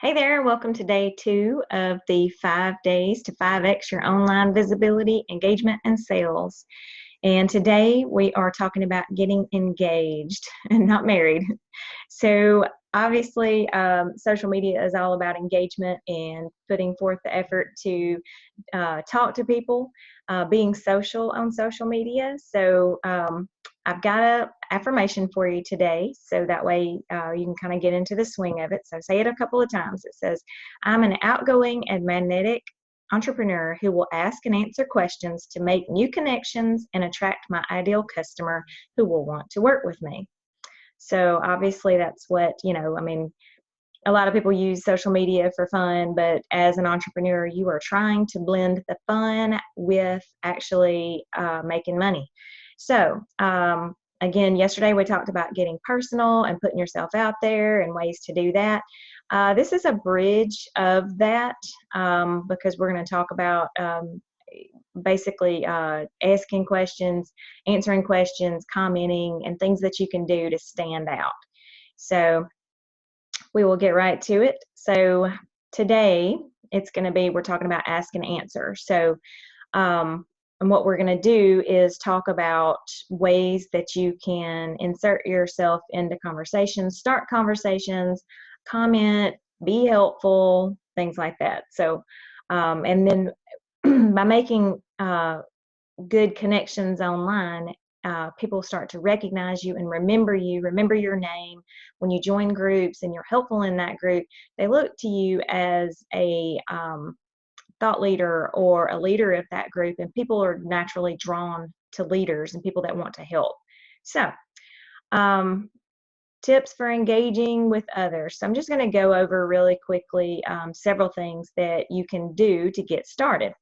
Hey there, welcome to day 2 of the 5 days to 5x your online visibility, engagement, and sales. And today we are talking about getting engaged and not married. So, obviously, social media is all about engagement and putting forth the effort to talk to people, being social on social media. So, I've got a affirmation for you today, so that way you can kind of get into the swing of it. So say it a couple of times. It says, "I'm an outgoing and magnetic entrepreneur who will ask and answer questions to make new connections and attract my ideal customer who will want to work with me." So obviously that's what, I mean, a lot of people use social media for fun, but as an entrepreneur, you are trying to blend the fun with actually making money. So, again, yesterday we talked about getting personal and putting yourself out there and ways to do that. This is a bridge of that because we're going to talk about basically asking questions, answering questions, commenting, and things that you can do to stand out. So, we will get right to it. So today it's going to be, we're talking about ask and answer. So, and what we're going to do is talk about ways that you can insert yourself into conversations, start conversations, comment, be helpful, things like that. So, and then by making good connections online, people start to recognize you and remember you, remember your name. When you join groups and you're helpful in that group, they look to you as a thought leader or a leader of that group, and people are naturally drawn to leaders and people that want to help. So, tips for engaging with others. So I'm just going to go over really quickly several things that you can do to get started.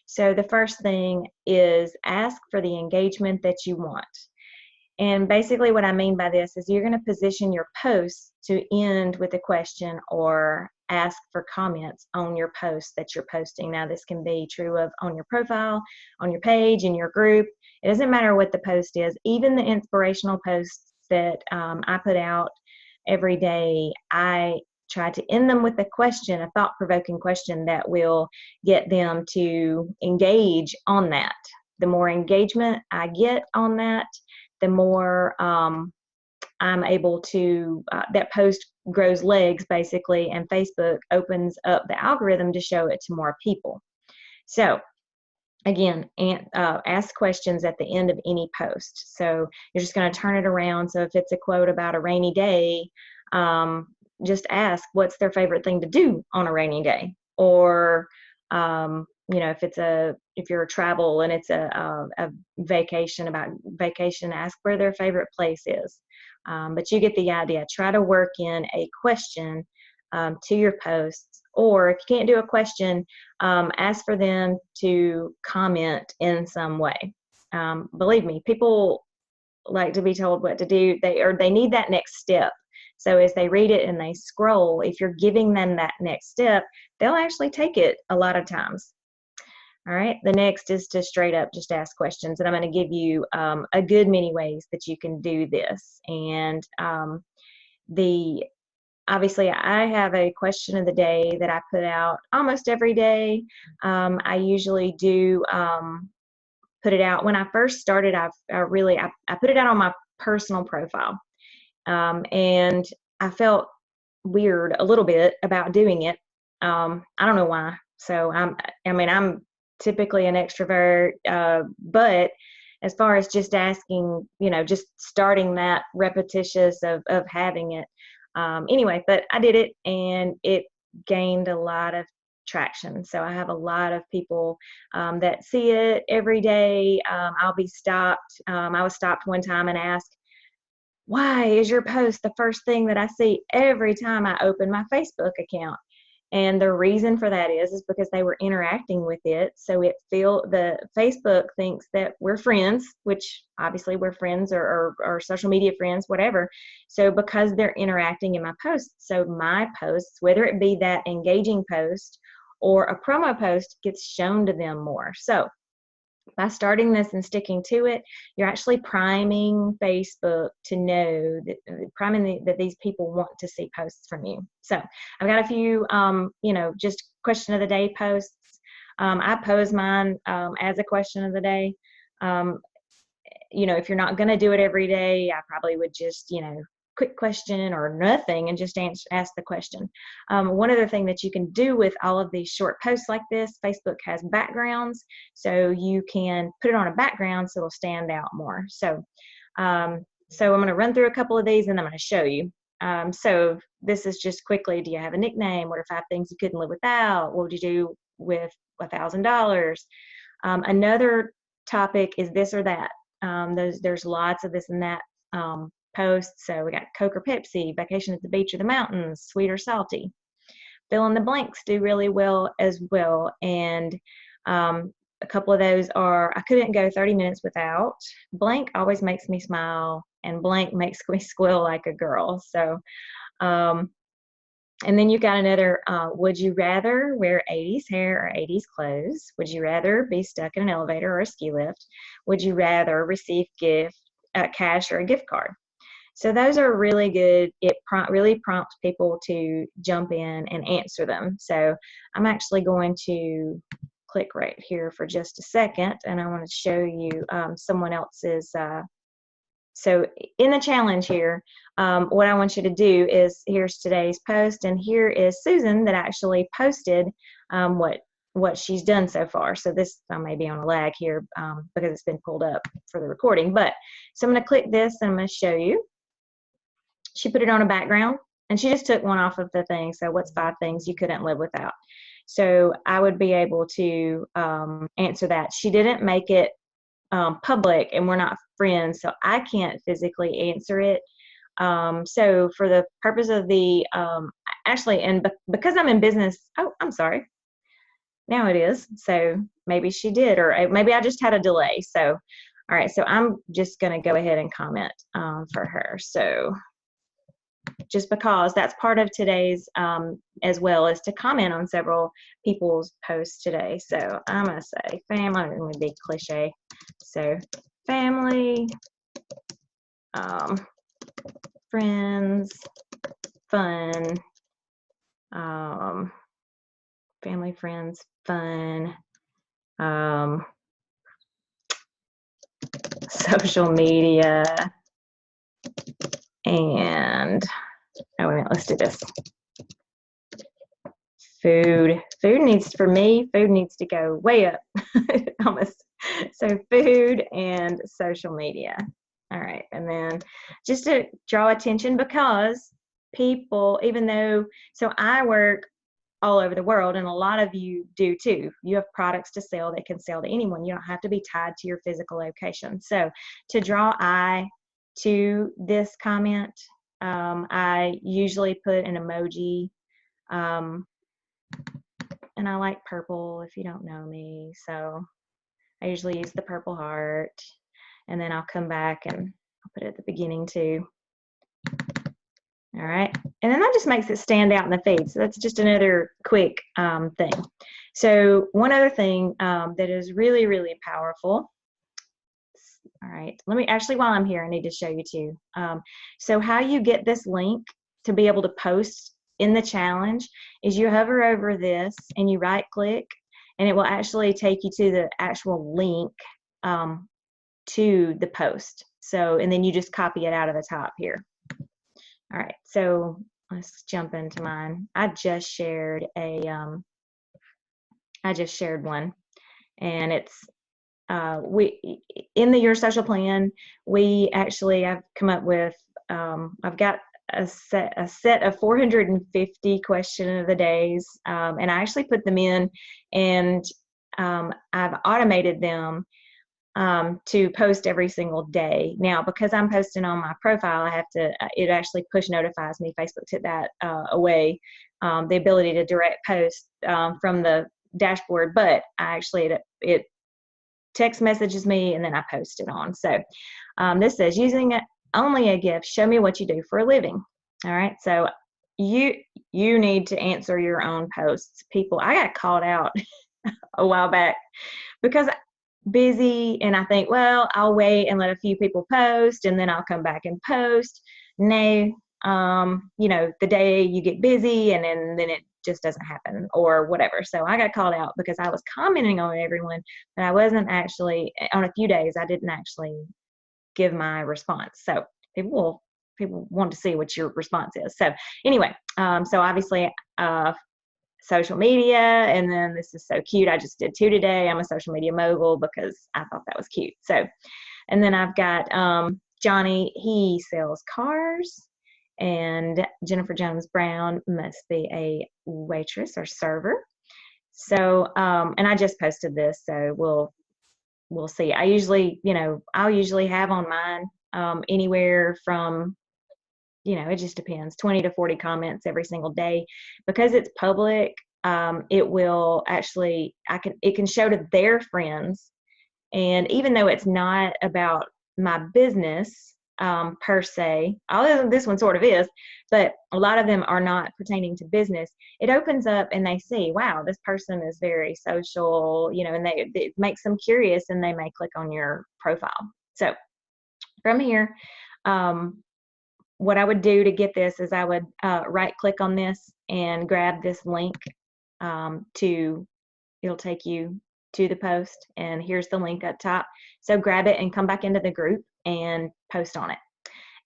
So the first thing is ask for the engagement that you want. And basically what I mean by this is you're going to position your posts to end with a question or ask for comments on your post that you're posting. Now this can be true of on your profile, on your page, in your group. It doesn't matter what the post is. Even the inspirational posts that I put out every day, I try to end them with a question, a thought-provoking question that will get them to engage on that. The more engagement I get on that, the more I'm able to, that post grows legs basically, and Facebook opens up the algorithm to show it to more people. So again, ask questions at the end of any post. So you're just going to turn it around. So if it's a quote about a rainy day, just ask what's their favorite thing to do on a rainy day. Or if you're a travel and it's a vacation, about vacation, ask where their favorite place is. But you get the idea. Try to work in a question to your posts, or if you can't do a question, ask for them to comment in some way. Believe me, people like to be told what to do. They need that next step. So as they read it and they scroll, if you're giving them that next step, they'll actually take it a lot of times. All right, the next is to straight up just ask questions. And I'm going to give you a good many ways that you can do this. And obviously I have a question of the day that I put out almost every day. I usually do put it out. When I first started, I put it out on my personal profile. And I felt weird a little bit about doing it. I don't know why. So I'm typically an extrovert, but as far as just asking, just starting that repetitious of having it. Anyway, but I did it and it gained a lot of traction. So I have a lot of people that see it every day. I'll be stopped. I was stopped one time and asked, "Why is your post the first thing that I see every time I open my Facebook account?" And the reason for that is because they were interacting with it. So the Facebook thinks that we're friends, which obviously we're friends or social media friends, whatever. So because they're interacting in my posts, so my posts, whether it be that engaging post or a promo post, gets shown to them more. So By starting this and sticking to it, you're actually priming Facebook to know that that these people want to see posts from you. So I've got a few, just question of the day posts. I pose mine as a question of the day. If you're not going to do it every day, I probably would just, quick question or nothing and just ask the question. One other thing that you can do with all of these short posts like this, Facebook has backgrounds, so you can put it on a background so it'll stand out more. So I'm going to run through a couple of these and I'm going to show you. So this is just quickly, do you have a nickname? What are 5 things you couldn't live without? What would you do with $1,000? Another topic is this or that. There's lots of this and that posts. So we got Coke or Pepsi, vacation at the beach or the mountains, sweet or salty. Fill in the blanks do really well as well. And a couple of those are, I couldn't go 30 minutes without, blank always makes me smile, and blank makes me squeal like a girl. So, and then you've got another, would you rather wear 80s hair or 80s clothes? Would you rather be stuck in an elevator or a ski lift? Would you rather receive cash or a gift card? So those are really good. It really prompts people to jump in and answer them. So I'm actually going to click right here for just a second, and I want to show you someone else's. So in the challenge here, what I want you to do is, here's today's post, and here is Susan that actually posted what she's done so far. So this, I may be on a lag here because it's been pulled up for the recording. But so I'm going to click this and I'm going to show you. She put it on a background, and she just took one off of the thing. So what's 5 things you couldn't live without? So I would be able to answer that. She didn't make it public, and we're not friends, so I can't physically answer it. So for the purpose of the, because I'm in business, oh, I'm sorry. Now it is. So maybe she did, or maybe I just had a delay. So, all right, so I'm just going to go ahead and comment for her. So just because that's part of today's as well, is to comment on several people's posts today. So I'm going to say family, I'm going to be cliche. So family, friends, fun, family, friends, fun, social media, and oh, wait a minute, let's do this. Food needs, for me, food needs to go way up almost. So food and social media. All right, and then just to draw attention, because people, even though, so I work all over the world, and a lot of you do too. You have products to sell that can sell to anyone. You don't have to be tied to your physical location. So to draw eye to this comment, I usually put an emoji, and I like purple if you don't know me. So I usually use the purple heart, and then I'll come back and I'll put it at the beginning too. All right, and then that just makes it stand out in the feed. So that's just another quick thing. So one other thing that is really, really powerful. All right, let me actually, while I'm here, I need to show you too. So how you get this link to be able to post in the challenge is you hover over this and you right click, and it will actually take you to the actual link to the post. So, and then you just copy it out of the top here. All right, so let's jump into mine. I just shared one, and it's in the Your Social Plan, I've come up with, I've got a set of 450 question of the days, and I actually put them in, and I've automated them to post every single day. Now, because I'm posting on my profile, I have to, it actually push notifies me. Facebook took that away, the ability to direct post from the dashboard, but it text messages me, and then I post it on. So this says, using only a gift, show me what you do for a living. All right, so you need to answer your own posts. People, I got called out a while back because busy and I think, well, I'll wait and let a few people post and then I'll come back and post. No, you know, the day you get busy and then it just doesn't happen or whatever. So I got called out because I was commenting on everyone, but I wasn't actually, on a few days, I didn't actually give my response. So people want to see what your response is. So anyway, so obviously, social media, and then this is so cute. I just did 2 today. I'm a social media mogul because I thought that was cute. So, and then I've got Johnny, he sells cars, and Jennifer Jones Brown must be a waitress or server. So, and I just posted this, so we'll see. I usually, you know, I'll usually have on mine anywhere from, you know, it just depends, 20 to 40 comments every single day. Because it's public, it will actually, it can show to their friends. And even though it's not about my business per se, although this one sort of is, but a lot of them are not pertaining to business, it opens up and they see, wow, this person is very social, you know, and it makes them curious and they may click on your profile. So from here, what I would do to get this is I would right click on this and grab this link it'll take you to the post, and here's the link up top. So grab it and come back into the group and post on it.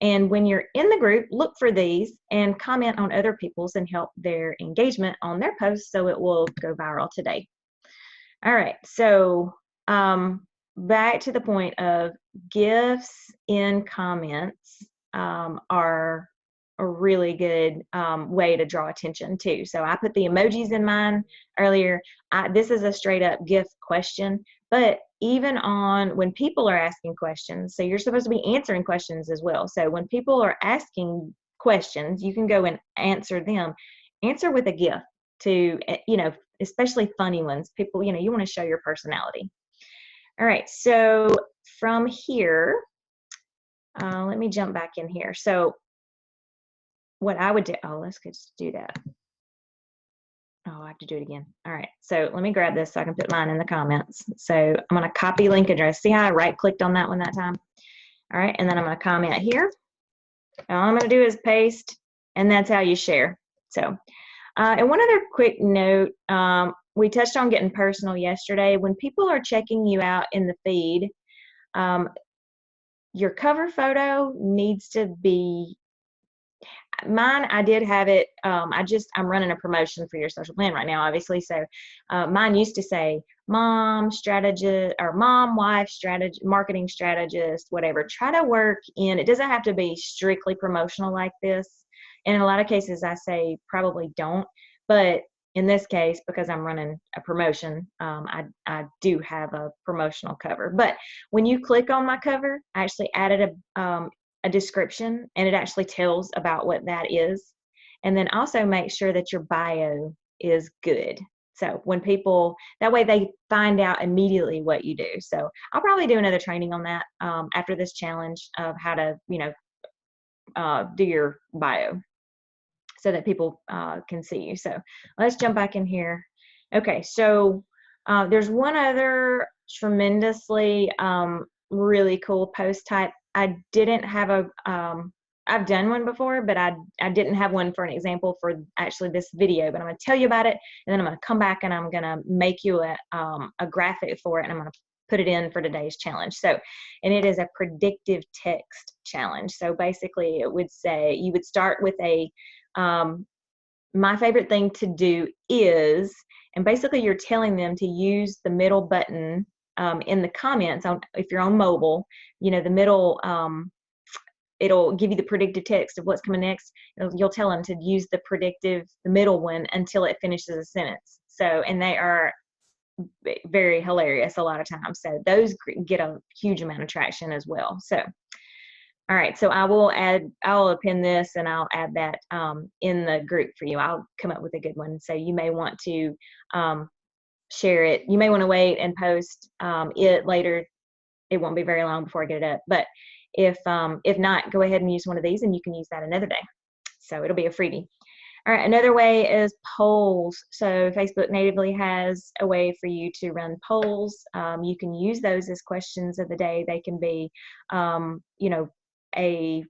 And when you're in the group, look for these and comment on other people's and help their engagement on their posts so it will go viral today. All right, so back to the point of gifts in comments are a really good way to draw attention too. So I put the emojis in mine earlier. This is a straight up gift question, but even on when people are asking questions, so you're supposed to be answering questions as well. So when people are asking questions, you can go and answer them. Answer with a gift to, you know, especially funny ones. People, you know, you want to show your personality. All right, so from here, let me jump back in here. So what I would do, oh, let's just do that. Oh, I have to do it again. All right, so let me grab this so I can put mine in the comments. So I'm gonna copy link address. See how I right clicked on that one that time? All right, and then I'm gonna comment here. And all I'm gonna do is paste, and that's how you share. So, and one other quick note, we touched on getting personal yesterday. When people are checking you out in the feed, your cover photo needs to be, mine, I did have it, I'm running a promotion for your social plan right now, obviously. So mine used to say mom strategist or mom, wife strategy, marketing strategist, whatever. Try to work in, it doesn't have to be strictly promotional like this. And in a lot of cases I say probably don't, but in this case, because I'm running a promotion, I do have a promotional cover. But when you click on my cover, I actually added a description, and it actually tells about what that is. And then also make sure that your bio is good. So when people, that way they find out immediately what you do. So I'll probably do another training on that after this challenge of how to, you know, do your bio so that people can see you. So let's jump back in here. Okay, so there's one other tremendously really cool post type. I didn't have a, I've done one before, but I didn't have one for an example for actually this video, but I'm gonna tell you about it, and then I'm gonna come back and I'm gonna make you a graphic for it, and I'm gonna put it in for today's challenge. So, and it is a predictive text challenge. So basically it would say, you would start with a, my favorite thing to do is, and basically you're telling them to use the middle button in the comments on, if you're on mobile, you know, the middle, it'll give you the predictive text of what's coming next. You'll tell them to use the middle one until it finishes a sentence. So, and they are very hilarious a lot of times. So those get a huge amount of traction as well. So, all right, so I'll append this and I'll add that in the group for you. I'll come up with a good one. So you may want to share it. You may want to wait and post it later. It won't be very long before I get it up. But if not, go ahead and use one of these and you can use that another day. So it'll be a freebie. All right, another way is polls. So Facebook natively has a way for you to run polls. You can use those as questions of the day. They can be, you know, a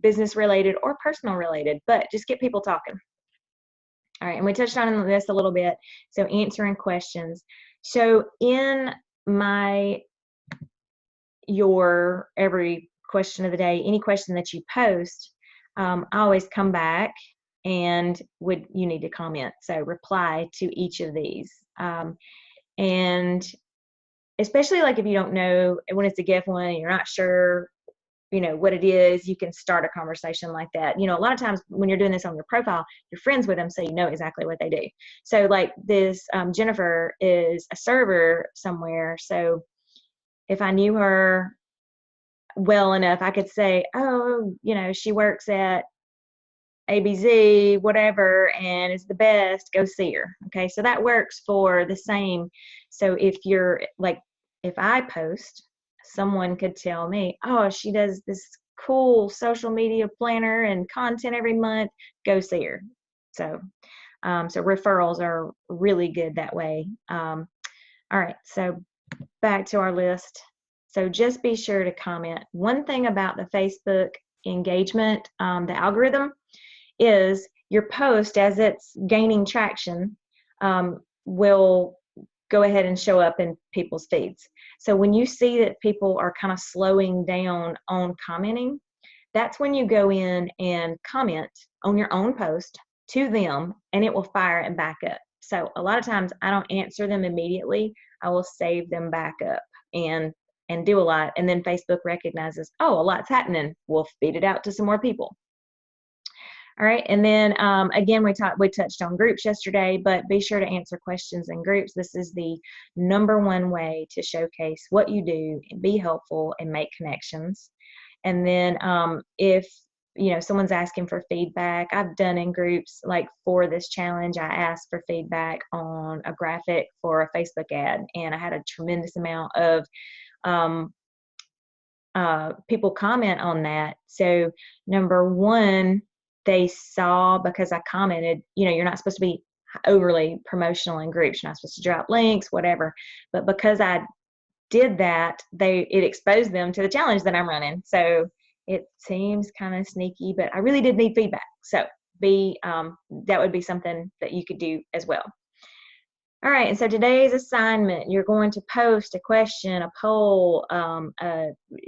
business related or personal related, but just get people talking. All right, and we touched on this a little bit. So answering questions. So in your every question of the day, any question that you post, I always come back and you need to comment. So reply to each of these. And especially like if you don't know, when it's a gift one and you're not sure, what it is, you can start a conversation like that. A lot of times when you're doing this on your profile, you're friends with them, so you know exactly what they do. So like this, Jennifer is a server somewhere. So if I knew her well enough, I could say, oh, she works at ABZ, whatever, and is the best, go see her. Okay, so that works for the same. So if I post, someone could tell me, oh, she does this cool social media planner and content every month, go see her. So referrals are really good that way. All right, so back to our list. So just be sure to comment. One thing about the Facebook engagement, the algorithm, is your post, as it's gaining traction, will go ahead and show up in people's feeds. So when you see that people are kind of slowing down on commenting, that's when you go in and comment on your own post to them, and it will fire it back up. So a lot of times I don't answer them immediately. I will save them back up and do a lot, and then Facebook recognizes, oh, a lot's happening. We'll feed it out to some more people. All right, and then again, we touched on groups yesterday, but be sure to answer questions in groups. This is the #1 way to showcase what you do and be helpful and make connections. And then if someone's asking for feedback, I've done in groups, like for this challenge, I asked for feedback on a graphic for a Facebook ad, and I had a tremendous amount of people comment on that. So #1, they saw, because I commented, you're not supposed to be overly promotional in groups. You're not supposed to drop links, whatever. But because I did that, it exposed them to the challenge that I'm running. So it seems kind of sneaky, but I really did need feedback. So that would be something that you could do as well. All right, and so today's assignment, you're going to post a question, a poll,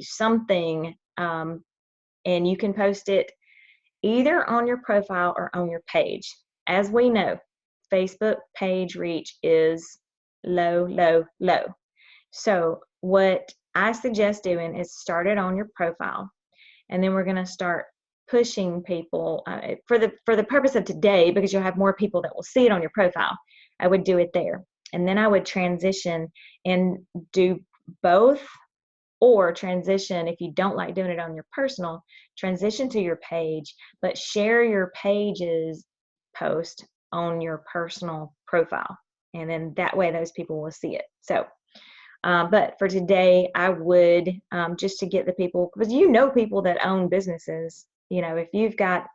something, and you can post it either on your profile or on your page. As we know, Facebook page reach is low, low, low. So what I suggest doing is start it on your profile, and then we're going to start pushing people for the purpose of today, because you'll have more people that will see it on your profile. I would do it there, and then I would transition and do both, or transition, if you don't like doing it on your personal, transition to your page, but share your page's post on your personal profile, and then that way those people will see it. So but for today, I would just to get the people, because people that own businesses. If you've got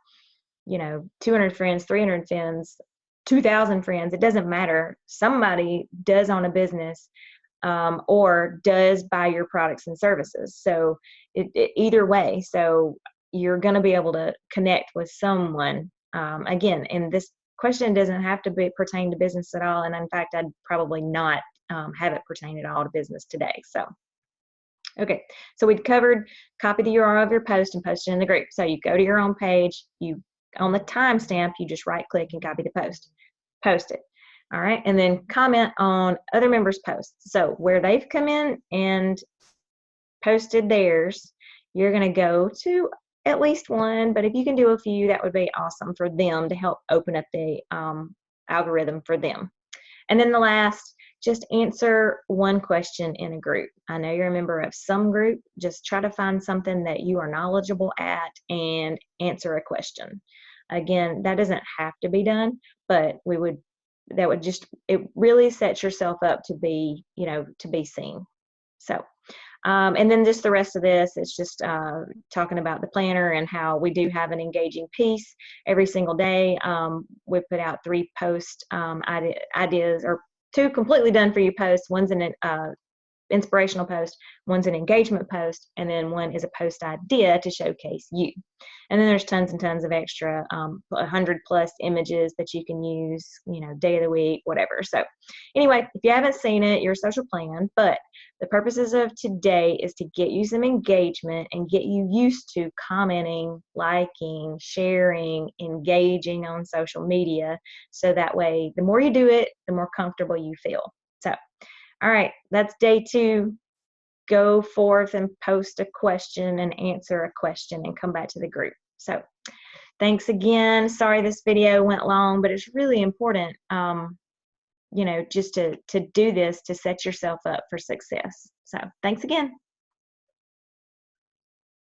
200 friends, 300 friends, 2,000 friends, it doesn't matter. Somebody does own a business, or does buy your products and services. So either way, so you're going to be able to connect with someone. Again, and this question doesn't have to pertain to business at all. And in fact, I'd probably not have it pertain at all to business today. So, okay, so we'd covered copy the URL of your post and post it in the group. So you go to your own page, on the timestamp, you just right click and copy the post it. All right, and then comment on other members' posts. So where they've come in and posted theirs, you're going to go to at least one, but if you can do a few, that would be awesome for them to help open up the algorithm for them. And then the last, just answer one question in a group. I know you're a member of some group. Just try to find something that you are knowledgeable at and answer a question. Again, that doesn't have to be done, but it really sets yourself up to be, to be seen. So, And then just the rest of this, it's just talking about the planner and how we do have an engaging piece every single day. We put out 3 post ideas, or 2 completely done for you posts. One's an inspirational post, one's an engagement post, and then one is a post idea to showcase you. And then there's tons and tons of extra 100+ images that you can use, day of the week, whatever. So anyway, if you haven't seen it, your social plan, but the purposes of today is to get you some engagement and get you used to commenting, liking, sharing, engaging on social media, so that way the more you do it, the more comfortable you feel. So all right, that's day 2. Go forth and post a question and answer a question and come back to the group. So thanks again. Sorry this video went long, but it's really important, just to do this, to set yourself up for success. So thanks again.